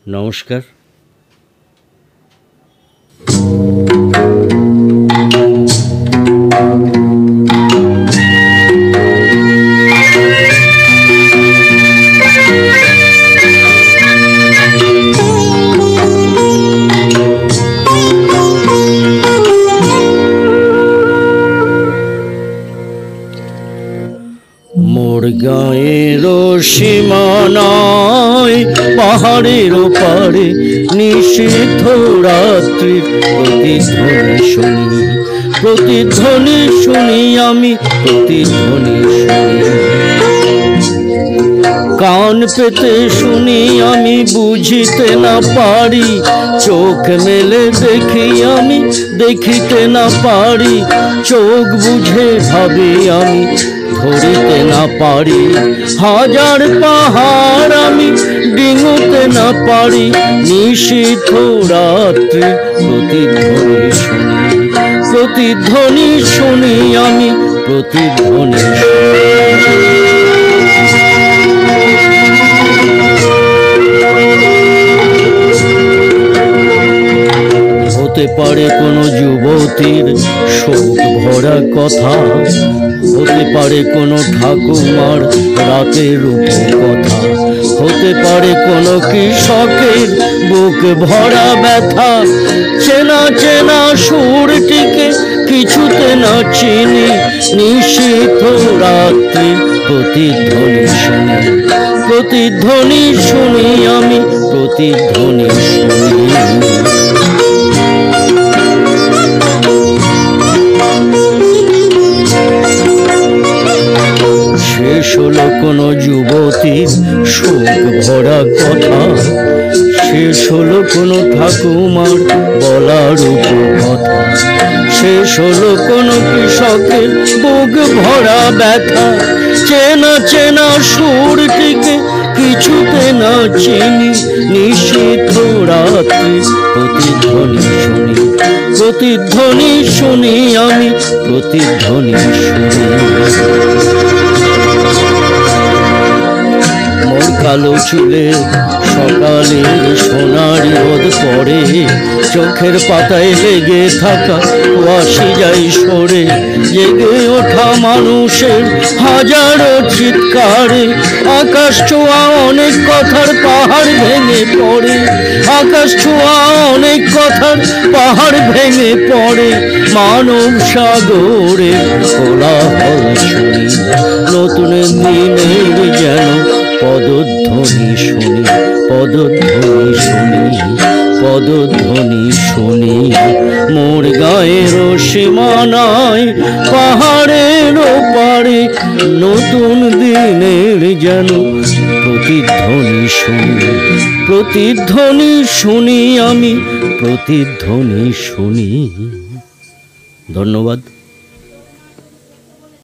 নমস্কার। মোর গাঁয়ের সীমানায় পাহাড়ের ওপারে নিষিদ্ধ রাত্রির প্রতিধ্বনি শুনি, প্রতিধ্বনি শুনি আমি, প্রতিধ্বনি শুনি। কান পেতে শুনি আমি, বুঝিতে না পারি, চোখ মেলে দেখি আমি, দেখিতে না পারি, চোখ বুঝে ভাবি আমি, ধরিতে না পারি। হাজার পাহাড় আমি ডিঙোতে না পারি, নিষিদ্ধ রাত্রি প্রতিধ্বনি শুনি, প্রতিধ্বনি শুনি আমি, প্রতিধ্বনি শুনি। হতে পারে কোনো যুবতীর শোক ভরা কথা, হতে পারে কোনো ঠাকুমার রাতের রূপকথা, হতে পারে কোনো কৃষকের বুক ভরা ব্যথা। চেনা চেনা সুরটিকে কিছুতে না চিনি, নিষিদ্ধ রাত্রি প্রতিধ্বনি শুনি, প্রতিধ্বনি শুনি আমি, প্রতিধ্বনি শুনি। শেষ হলো কোনো যুবতীর শোক ভরা কথা, শেষ হলো কোনো ঠাকুমার বলা রূপকথা, শেষ হলো কোনো কৃষকের বুক ভরা ব্যথা। চেনা চেনা সুরটিকে কিছুতে না চিনি, নিষিদ্ধ রাত্রি প্রতিধ্বনি শুনি, প্রতিধ্বনি শুনি আমি, প্রতিধ্বনি শুনি। মোর কালো চুলে সকালের সোনারি রোদ পড়ে, চোখের পাতায় লেগে থাকা কুয়াশি যাই সরে, জেগে ওঠা মানুষের হাজারো চিৎকারে, আকাশ ছোঁয়া অনেক কথার পাহাড় ভেঙে পড়ে, আকাশ ছোঁয়া অনেক কথার পাহাড় ভেঙে পড়ে। মানব সাগরে কোলাহল শুনি, নতুন দিনের যেন পদধ্বনি শুনি, পদধ্বনি শুনি, পদধ্বনি শুনি। মোর গায়ের সীমানায় পাহাড়ের ওপারে নতুন দিনের যেন প্রতিধ্বনি শুনি, প্রতিধ্বনি শুনি আমি, প্রতিধ্বনি শুনি। ধন্যবাদ।